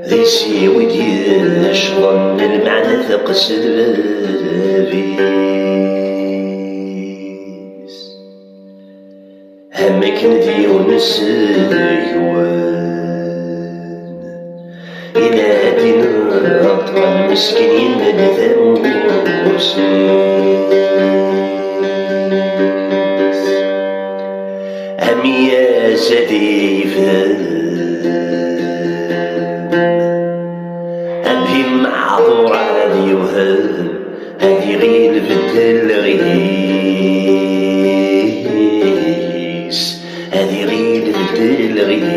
ذي سيوي ديال شغل المعنى ثقس البابيس همك ندي ونسيوان إلى هادي نطقى المسكين لثاموس يا زديفان أبي معذور عادي وهان هادي غير بدل غيس هادي غير بدل غيس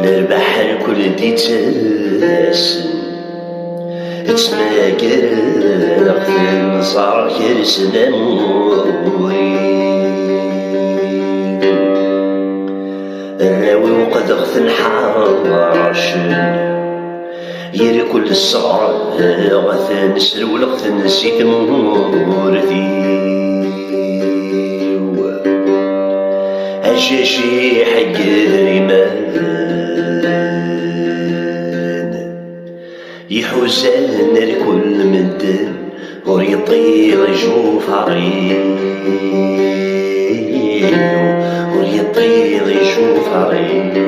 لربح الكل دي تاسن تسماكر لقفن صار كرسنا الراوي وقد غثن حارشن يري كل الصغر غثن سرو لغثن نسيت مورثي أجاشي حق ريمان يحوزان الكل مدن وريطير يشوف عريق وريطير يشوف عريق